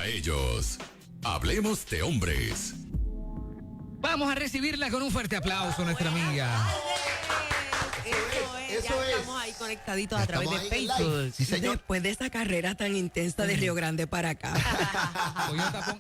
a ellos. Hablemos de hombres. Vamos a recibirla con un fuerte aplauso, nuestra amiga. Eso ya estamos ahí conectaditos a través de Facebook. Sí, señor. Después de esa carrera tan intensa de Río Grande para acá.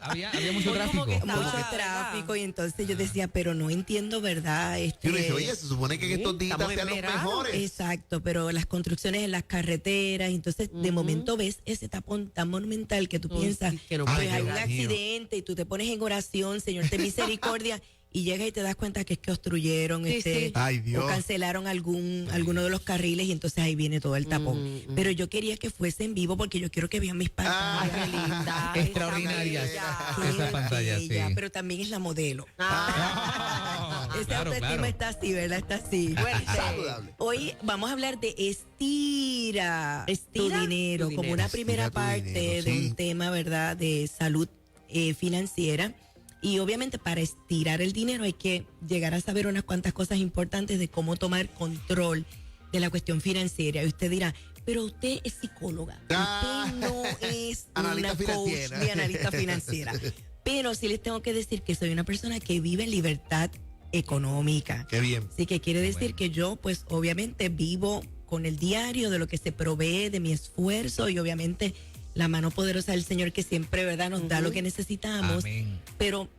Había mucho tráfico. Mucho tráfico, y entonces yo decía, pero no entiendo, ¿verdad? Y uno dice, oye, se supone que en estos días sean los mejores. Exacto, pero las construcciones en las carreteras, entonces de momento ves ese tapón tan monumental que tú piensas, sí, que no pues puede hay un llegar. accidente y tú te pones en oración, Señor, ten misericordia. Y llegas y te das cuenta que es que obstruyeron, Ay, Dios. o cancelaron alguno de los carriles, y entonces ahí viene todo el tapón. Pero yo quería que fuese en vivo porque yo quiero que vean mis pantallas. Qué linda. Extraordinarias esa pantalla, sí. Pero también es la modelo. Esa Claro, autoestima claro. está así, ¿verdad? Está así. Saludable. Hoy vamos a hablar de estira tu dinero, como una primera Estira tu parte dinero, de sí. un tema, ¿verdad? De salud financiera. Y obviamente para estirar el dinero hay que llegar a saber unas cuantas cosas importantes de cómo tomar control de la cuestión financiera. Y usted dirá, pero usted es psicóloga, usted no es Analista una coach financiera. ni analista financiera. Pero sí les tengo que decir que soy una persona que vive en libertad económica. Qué bien. Así que quiere decir que yo, pues obviamente vivo con el diario de lo que se provee, de mi esfuerzo, y obviamente la mano poderosa del Señor que siempre, ¿verdad?, nos da lo que necesitamos. Amén. Pero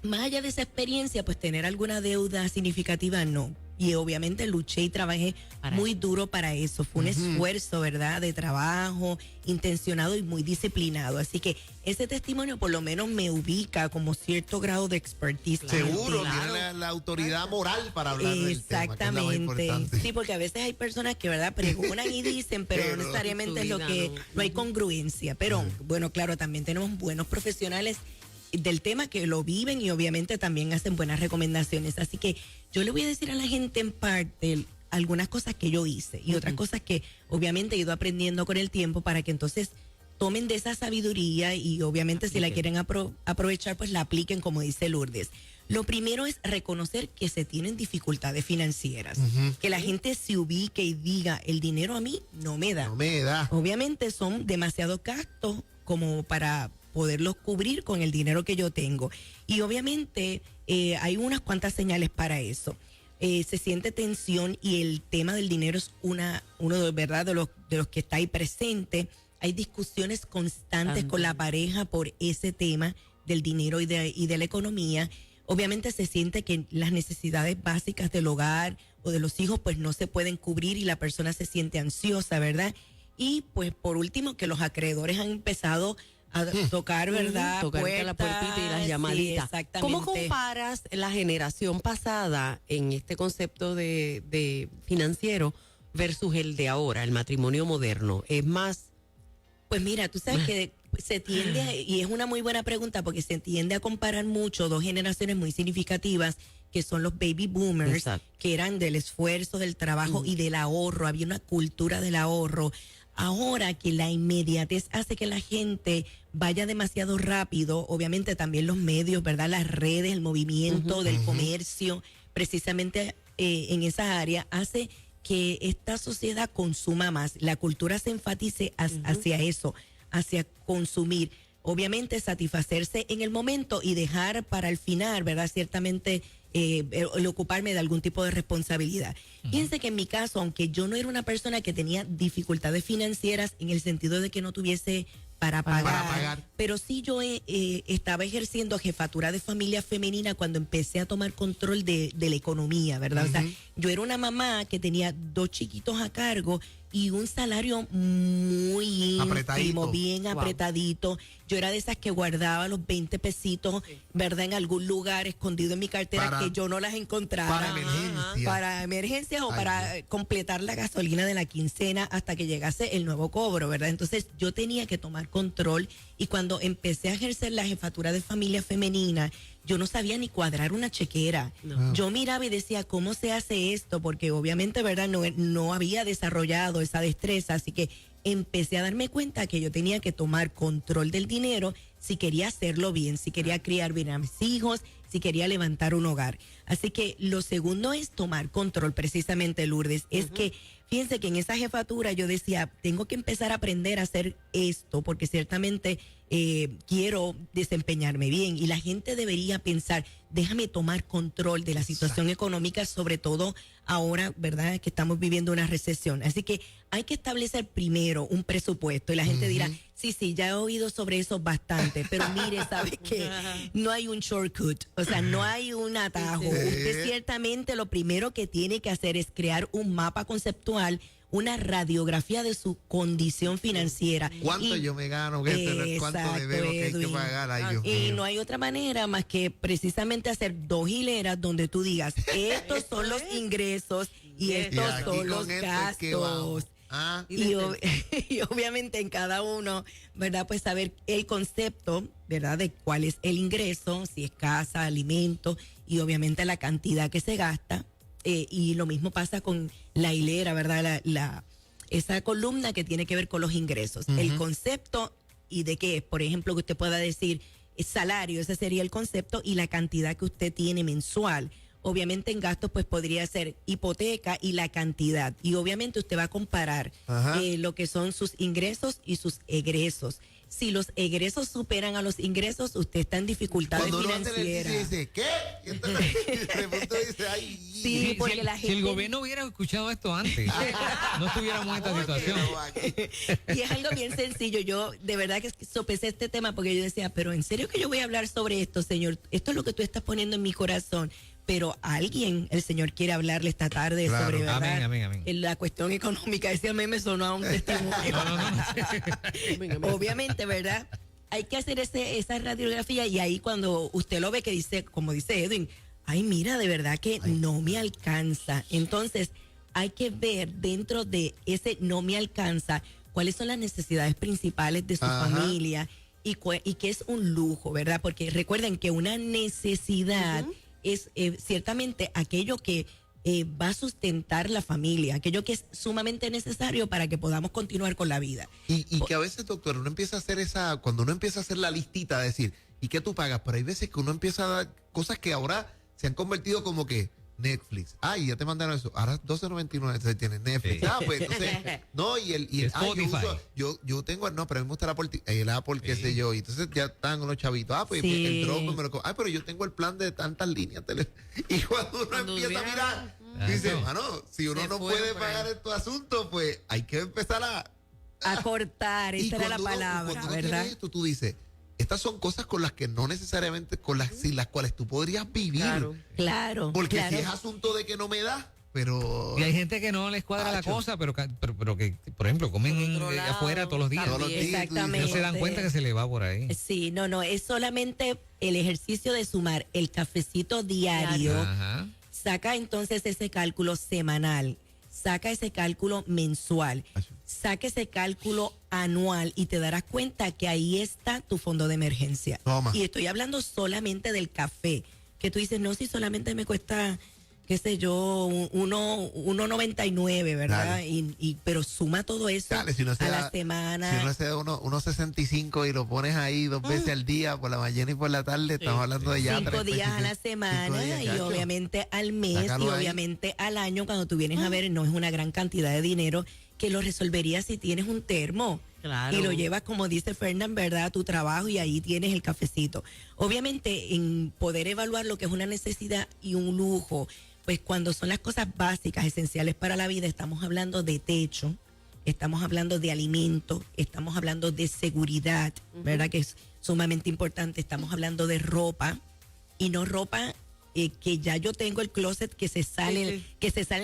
más allá de esa experiencia, pues tener alguna deuda significativa, no. Y obviamente luché y trabajé muy duro para eso. Fue un esfuerzo, ¿verdad?, de trabajo, intencionado y muy disciplinado. Así que ese testimonio por lo menos me ubica como cierto grado de expertise. Seguro, Claro. tiene la autoridad moral para hablar del tema, que es lo más Exactamente. importante. Sí, porque a veces hay personas que, ¿verdad?, pregonan y dicen, pero no Pero necesariamente es su lo vida que no hay congruencia. Pero bueno, claro, también tenemos buenos profesionales del tema que lo viven y obviamente también hacen buenas recomendaciones. Así que yo le voy a decir a la gente en parte algunas cosas que yo hice y otras cosas que obviamente he ido aprendiendo con el tiempo para que entonces tomen de esa sabiduría y obviamente si la quieren aprovechar, pues la apliquen, como dice Lourdes. Lo primero es reconocer que se tienen dificultades financieras, que la gente se ubique y diga, el dinero a mí no me da. No me da. Obviamente son demasiados gastos como para poderlos cubrir con el dinero que yo tengo. Y obviamente hay unas cuantas señales para eso. Se siente tensión y el tema del dinero es uno de verdad de los que está ahí presente. Hay discusiones constantes con la pareja por ese tema del dinero y de la economía. Obviamente se siente que las necesidades básicas del hogar o de los hijos pues no se pueden cubrir y la persona se siente ansiosa, ¿verdad? Y pues por último que los acreedores han empezado a tocar, ¿verdad? Tocarte la puertita y las llamaditas. Sí, exactamente. ¿Cómo comparas la generación pasada en este concepto de financiero versus el de ahora, el matrimonio moderno? ¿Es más? Pues mira, tú sabes que se tiende, y es una muy buena pregunta porque se tiende a comparar mucho dos generaciones muy significativas que son los baby boomers, Exacto. que eran del esfuerzo, del trabajo y del ahorro. Había una cultura del ahorro. Ahora que la inmediatez hace que la gente vaya demasiado rápido, obviamente también los medios, ¿verdad? Las redes, el movimiento del comercio, precisamente en esa área, hace que esta sociedad consuma más. La cultura se enfatice hacia eso, hacia consumir. Obviamente satisfacerse en el momento y dejar para el final, ¿verdad? Ciertamente el ocuparme de algún tipo de responsabilidad. Fíjense que en mi caso, aunque yo no era una persona que tenía dificultades financieras en el sentido de que no tuviese para pagar. Pero sí yo estaba ejerciendo jefatura de familia femenina cuando empecé a tomar control de la economía, ¿verdad? O sea, yo era una mamá que tenía 2 chiquitos a cargo y un salario muy íntimo, bien apretadito. Yo era de esas que guardaba los 20 pesitos, ¿verdad? En algún lugar escondido en mi cartera que yo no las encontrara. Para emergencias. Para emergencias o para completar la gasolina de la quincena hasta que llegase el nuevo cobro, ¿verdad? Entonces yo tenía que tomar control y cuando empecé a ejercer la jefatura de familia femenina, yo no sabía ni cuadrar una chequera. No. Yo miraba y decía, ¿cómo se hace esto? Porque obviamente, ¿verdad? No había desarrollado esa destreza, así que empecé a darme cuenta que yo tenía que tomar control del dinero si quería hacerlo bien, si quería criar bien a mis hijos, si quería levantar un hogar. Así que lo segundo es tomar control, precisamente, Lourdes. Es que, fíjense que en esa jefatura yo decía, tengo que empezar a aprender a hacer esto, porque ciertamente quiero desempeñarme bien. Y la gente debería pensar, déjame tomar control de la situación económica, sobre todo ahora, ¿verdad?, que estamos viviendo una recesión. Así que hay que establecer primero un presupuesto. Y la gente dirá, sí, ya he oído sobre eso bastante, pero mire, ¿sabe qué? No hay un shortcut, o sea, no hay un atajo. Usted ciertamente lo primero que tiene que hacer es crear un mapa conceptual, una radiografía de su condición financiera. ¿Cuánto yo me gano? ¿Cuánto debemos que hay que pagar? Ay, Dios mío. No hay otra manera más que precisamente hacer 2 hileras donde tú digas, estos son los ingresos y estos son los gastos. Y obviamente en cada uno, ¿verdad? Pues saber el concepto, ¿verdad? De cuál es el ingreso, si es casa, alimento y obviamente la cantidad que se gasta. Y lo mismo pasa con la hilera, ¿verdad? Esa columna que tiene que ver con los ingresos. El concepto y de qué es, por ejemplo, que usted pueda decir salario, ese sería el concepto, y la cantidad que usted tiene mensual. Obviamente en gastos pues podría ser hipoteca y la cantidad. Y obviamente usted va a comparar lo que son sus ingresos y sus egresos. Si los egresos superan a los ingresos, usted está en dificultades financieras. Dice, ¿qué? Y de pronto dice, ay. Sí, porque la gente... Si el gobierno hubiera escuchado esto antes, no estuviéramos en esta situación. Y es algo bien sencillo. Yo de verdad que sopesé este tema porque yo decía, pero en serio que yo voy a hablar sobre esto, Señor. Esto es lo que tú estás poniendo en mi corazón. Pero alguien, el Señor quiere hablarle esta tarde sobre, ¿verdad? Amén. La cuestión económica. Ese a mí me sonó a un testimonio. No. Obviamente, ¿verdad? Hay que hacer esa radiografía y ahí cuando usted lo ve que dice, como dice Edwin, ay, mira, de verdad que no me alcanza. Entonces, hay que ver dentro de ese no me alcanza cuáles son las necesidades principales de su familia y qué es un lujo, ¿verdad? Porque recuerden que una necesidad es ciertamente aquello que va a sustentar la familia, aquello que es sumamente necesario para que podamos continuar con la vida. Y que a veces, doctor, uno empieza a hacer cuando uno empieza a hacer la listita, de decir, ¿y qué tú pagas? Pero hay veces que uno empieza a dar cosas que ahora se han convertido como que Netflix. Ay, ya te mandaron eso. Ahora $12.99 se tiene Netflix. Pues entonces, no, y el Spotify. Yo tengo, no, pero a mí me gusta el Apple, qué sé yo. Y entonces ya están unos chavitos. Pues el Drone me lo. Pero yo tengo el plan de tantas líneas. Y cuando uno empieza a mirar, dice, mano, si uno no puede pagar estos asuntos, pues hay que empezar a cortar. Esa era la palabra, ¿verdad? Esto, tú dices, estas son cosas con las que no necesariamente, sin las cuales tú podrías vivir. Claro. Porque si es asunto de que no me da, pero... Y hay gente que no les cuadra la cosa, pero que, por ejemplo, comen afuera todos los días. Exactamente. No se dan cuenta que se le va por ahí. Sí, no, es solamente el ejercicio de sumar el cafecito diario. Saca entonces ese cálculo semanal, saca ese cálculo mensual, saca ese cálculo anual y te darás cuenta que ahí está tu fondo de emergencia. Toma. Y estoy hablando solamente del café, que tú dices, no, si solamente me cuesta, qué sé yo, 1.99, ¿verdad? Pero suma todo eso a la semana. Si uno se da 1.65 y lo pones ahí 2 veces al día, por la mañana y por la tarde, estamos hablando de ya 5 días a la semana y obviamente al mes y obviamente al año, cuando tú vienes a ver, no es una gran cantidad de dinero que lo resolverías si tienes un termo. Claro. Y lo llevas, como dice Fernán, ¿verdad?, a tu trabajo y ahí tienes el cafecito. Obviamente, en poder evaluar lo que es una necesidad y un lujo, pues cuando son las cosas básicas, esenciales para la vida, estamos hablando de techo, estamos hablando de alimento, estamos hablando de seguridad, ¿verdad?, que es sumamente importante. Estamos hablando de ropa, y no ropa que ya yo tengo el closet que se salen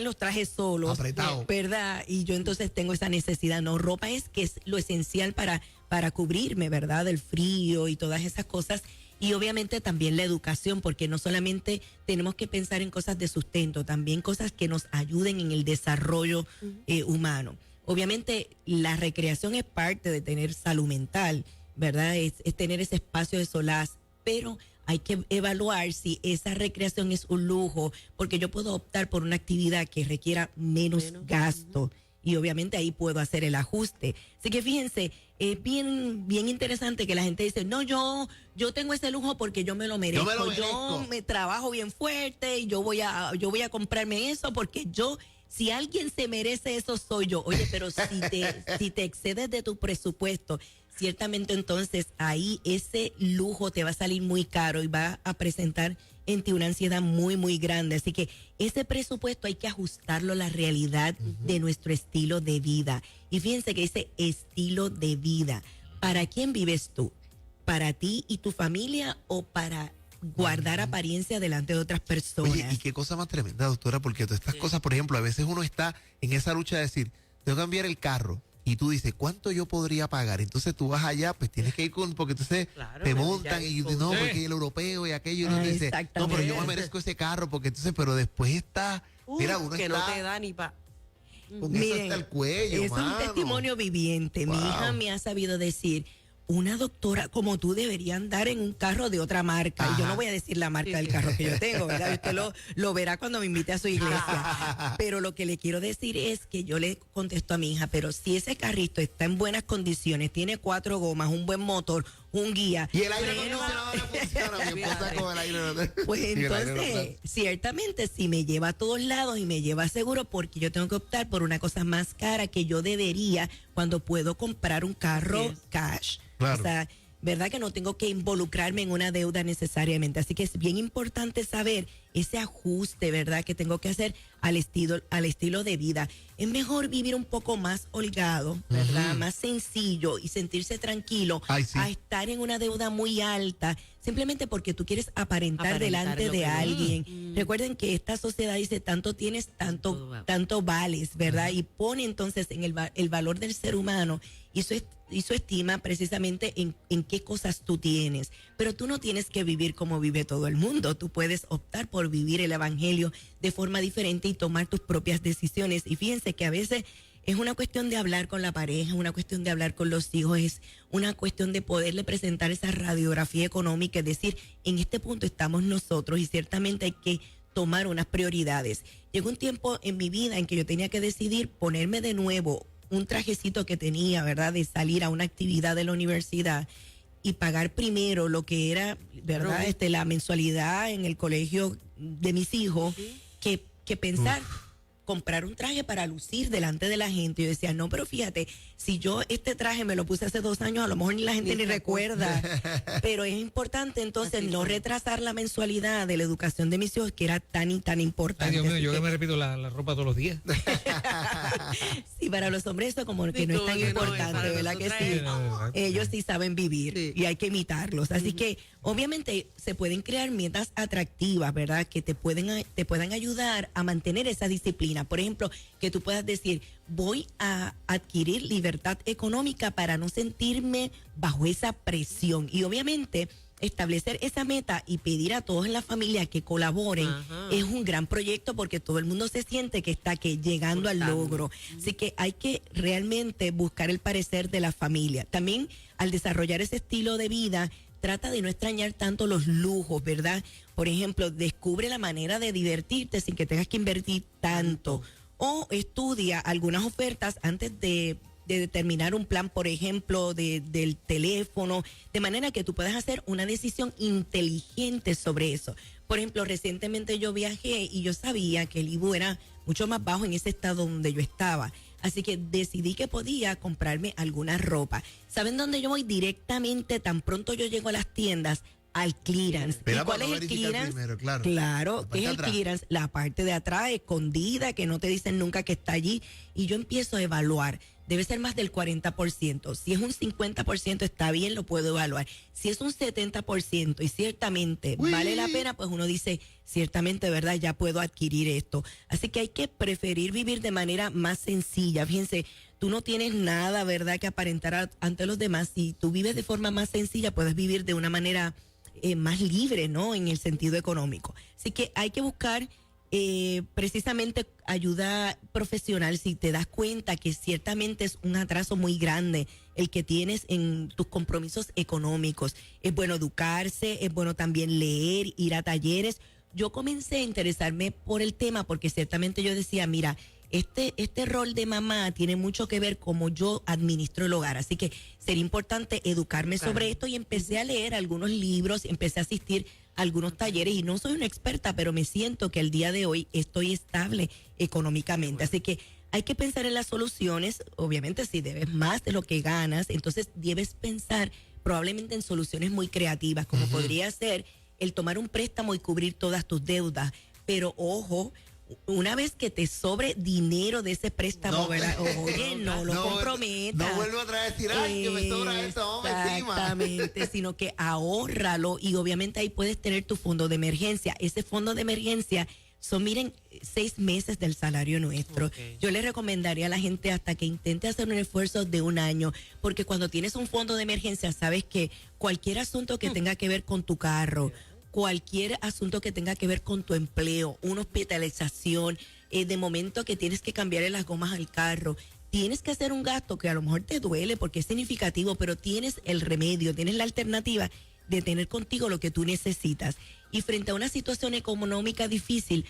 los trajes solos, apretado, ¿verdad? Y yo entonces tengo esa necesidad. No, ropa es lo esencial para cubrirme, ¿verdad?, del frío y todas esas cosas. Y obviamente también la educación, porque no solamente tenemos que pensar en cosas de sustento, también cosas que nos ayuden en el desarrollo humano. Obviamente la recreación es parte de tener salud mental, ¿verdad? Es tener ese espacio de solaz, pero hay que evaluar si esa recreación es un lujo, porque yo puedo optar por una actividad que requiera menos gasto. Y obviamente ahí puedo hacer el ajuste. Así que fíjense, es bien interesante que la gente dice, no, yo tengo ese lujo porque yo me lo merezco. Yo me trabajo bien fuerte y yo voy a comprarme eso porque si alguien se merece eso, soy yo. Oye, pero si te excedes de tu presupuesto, ciertamente entonces ahí ese lujo te va a salir muy caro y va a presentar en ti una ansiedad muy, muy grande. Así que ese presupuesto hay que ajustarlo a la realidad de nuestro estilo de vida. Y fíjense que dice estilo de vida. ¿Para quién vives tú? ¿Para ti y tu familia o para guardar apariencia delante de otras personas? Oye, y qué cosa más tremenda, doctora, porque todas estas cosas, por ejemplo, a veces uno está en esa lucha de decir, tengo que cambiar el carro. Y tú dices, ¿cuánto yo podría pagar? Entonces tú vas allá, pues tienes que ir con, porque entonces te montan y no, porque el europeo y aquello, y uno dice, no, pero yo me merezco ese carro, porque entonces, pero después está, mira, uno que está no te da ni para... con eso hasta el cuello, es un testimonio viviente. Mi hija me ha sabido decir, una doctora como tú debería andar en un carro de otra marca. Y yo no voy a decir la marca del carro que yo tengo, ¿verdad? Usted lo verá cuando me invite a su iglesia. Pero lo que le quiero decir es que yo le contesto a mi hija, pero si ese carrito está en buenas condiciones, tiene 4 gomas, un buen motor, un guía. Y el aire acondicionado no funciona, mi esposa con el aire. Pues entonces, ciertamente, si me lleva a todos lados y me lleva seguro, porque yo tengo que optar por una cosa más cara que yo debería cuando puedo comprar un carro cash. Claro. O sea, ¿verdad? Que no tengo que involucrarme en una deuda necesariamente. Así que es bien importante saber ese ajuste, ¿verdad? Que tengo que hacer al estilo de vida. Es mejor vivir un poco más holgado, ¿verdad? Más sencillo y sentirse tranquilo a estar en una deuda muy alta simplemente porque tú quieres aparentar delante de alguien. Recuerden que esta sociedad dice, tanto tienes, tanto vales, ¿verdad? Y pone entonces en el valor del ser humano y su estima precisamente en qué cosas tú tienes. Pero tú no tienes que vivir como vive todo el mundo. Tú puedes optar por vivir el evangelio de forma diferente y tomar tus propias decisiones. Y fíjense que a veces es una cuestión de hablar con la pareja, una cuestión de hablar con los hijos, es una cuestión de poderle presentar esa radiografía económica, es decir, en este punto estamos nosotros y ciertamente hay que tomar unas prioridades. Llegó un tiempo en mi vida en que yo tenía que decidir ponerme de nuevo un trajecito que tenía, ¿verdad?, de salir a una actividad de la universidad y pagar primero lo que era, ¿verdad?, la mensualidad en el colegio de mis hijos, que pensar comprar un traje para lucir delante de la gente. Yo decía, no, pero fíjate, si yo este traje me lo puse hace 2 años, a lo mejor ni la gente ni recuerda. Pero es importante entonces no retrasar la mensualidad de la educación de mis hijos, que era tan y tan importante. Ay, Dios mío, yo que me repito la ropa todos los días. Sí, para los hombres eso como que no es tan importante, ¿verdad que sí? Ellos sí saben vivir y hay que imitarlos. Así que obviamente se pueden crear metas atractivas, ¿verdad? Que te puedan ayudar a mantener esa disciplina. Por ejemplo, que tú puedas decir, voy a adquirir libertad económica para no sentirme bajo esa presión. Y obviamente establecer esa meta y pedir a todos en la familia que colaboren es un gran proyecto porque todo el mundo se siente que está llegando al logro. Así que hay que realmente buscar el parecer de la familia. También al desarrollar ese estilo de vida, trata de no extrañar tanto los lujos, ¿verdad? Por ejemplo, descubre la manera de divertirte sin que tengas que invertir tanto. O estudia algunas ofertas antes de determinar un plan, por ejemplo, del teléfono, de manera que tú puedas hacer una decisión inteligente sobre eso. Por ejemplo, recientemente yo viajé y yo sabía que el IBU era mucho más bajo en ese estado donde yo estaba. Así que decidí que podía comprarme alguna ropa. ¿Saben dónde yo voy? Directamente, tan pronto yo llego a las tiendas, al clearance. ¿Y cuál es el clearance? Primero, claro, ¿qué es el clearance? La parte de atrás, escondida, que no te dicen nunca que está allí. Y yo empiezo a evaluar. Debe ser más del 40%. Si es un 50% está bien, lo puedo evaluar. Si es un 70% y ciertamente vale la pena, pues uno dice, ciertamente, ¿verdad? Ya puedo adquirir esto. Así que hay que preferir vivir de manera más sencilla. Fíjense, tú no tienes nada, ¿verdad?, que aparentar ante los demás. Si tú vives de forma más sencilla, puedes vivir de una manera más libre, ¿no?, en el sentido económico. Así que hay que buscar precisamente ayuda profesional si te das cuenta que ciertamente es un atraso muy grande el que tienes en tus compromisos económicos. Es bueno educarse, es bueno también leer, ir a talleres. Yo comencé a interesarme por el tema porque ciertamente yo decía, mira, este rol de mamá tiene mucho que ver cómo yo administro el hogar, así que sería importante educarme sobre esto y empecé a leer algunos libros, empecé a asistir a algunos talleres y no soy una experta, pero me siento que el día de hoy estoy estable económicamente, así que hay que pensar en las soluciones. Obviamente, si debes más de lo que ganas, entonces debes pensar probablemente en soluciones muy creativas, como podría ser el tomar un préstamo y cubrir todas tus deudas. Pero ojo, una vez que te sobre dinero de ese préstamo, ¿verdad? Oye, no lo comprometas. No vuelvo a traer decir, ay, que me sobra esto, vamos encima. Exactamente, sino que ahórralo y obviamente ahí puedes tener tu fondo de emergencia. Ese fondo de emergencia son, miren, 6 meses del salario nuestro. Okay. Yo le recomendaría a la gente hasta que intente hacer un esfuerzo de 1 año, porque cuando tienes un fondo de emergencia, sabes que cualquier asunto que tenga que ver con tu carro, cualquier asunto que tenga que ver con tu empleo, una hospitalización, de momento que tienes que cambiarle las gomas al carro, tienes que hacer un gasto que a lo mejor te duele porque es significativo, pero tienes el remedio, tienes la alternativa de tener contigo lo que tú necesitas. Y frente a una situación económica difícil,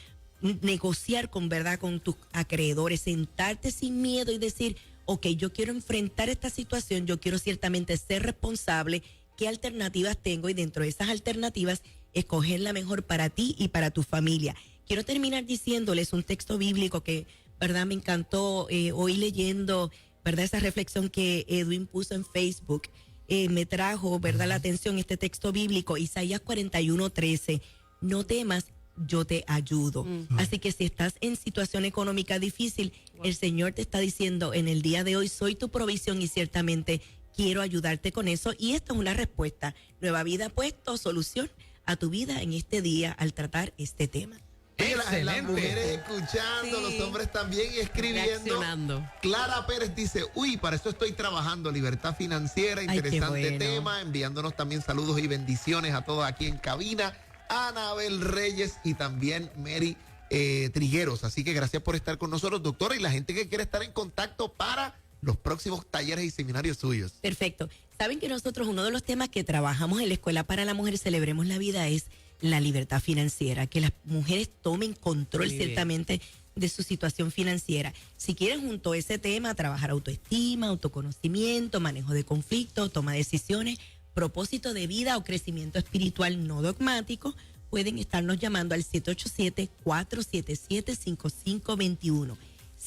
negociar con verdad con tus acreedores, sentarte sin miedo y decir, ok, yo quiero enfrentar esta situación, yo quiero ciertamente ser responsable, ¿qué alternativas tengo? Y dentro de esas alternativas, escoger la mejor para ti y para tu familia. Quiero terminar diciéndoles un texto bíblico que, verdad, me encantó hoy leyendo, verdad, esa reflexión que Edwin puso en Facebook. Me trajo, verdad, la atención este texto bíblico, Isaías 41:13. No temas, yo te ayudo. Así que si estás en situación económica difícil, el Señor te está diciendo en el día de hoy, soy tu provisión y ciertamente quiero ayudarte con eso. Y esta es una respuesta. Nueva Vida ha puesto solución a tu vida en este día al tratar este tema. Las mujeres escuchando, sí. Los hombres también escribiendo. Reaccionando. Clara Pérez dice, uy, para eso estoy trabajando, libertad financiera, interesante tema, enviándonos también saludos y bendiciones a todos aquí en cabina. Anabel Reyes y también Mary Trigueros. Así que gracias por estar con nosotros, doctora, y la gente que quiere estar en contacto para los próximos talleres y seminarios suyos. Perfecto. Saben que nosotros uno de los temas que trabajamos en la Escuela para la Mujer Celebremos la Vida es la libertad financiera, que las mujeres tomen control ciertamente de su situación financiera. Si quieren junto a ese tema trabajar autoestima, autoconocimiento, manejo de conflictos, toma de decisiones, propósito de vida o crecimiento espiritual no dogmático, pueden estarnos llamando al 787-477-5521.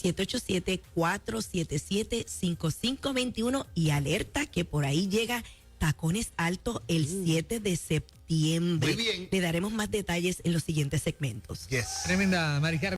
787-477-5521 y alerta que por ahí llega Tacones Altos el 7 de septiembre. Muy bien. Le daremos más detalles en los siguientes segmentos. Tremenda, Maricar.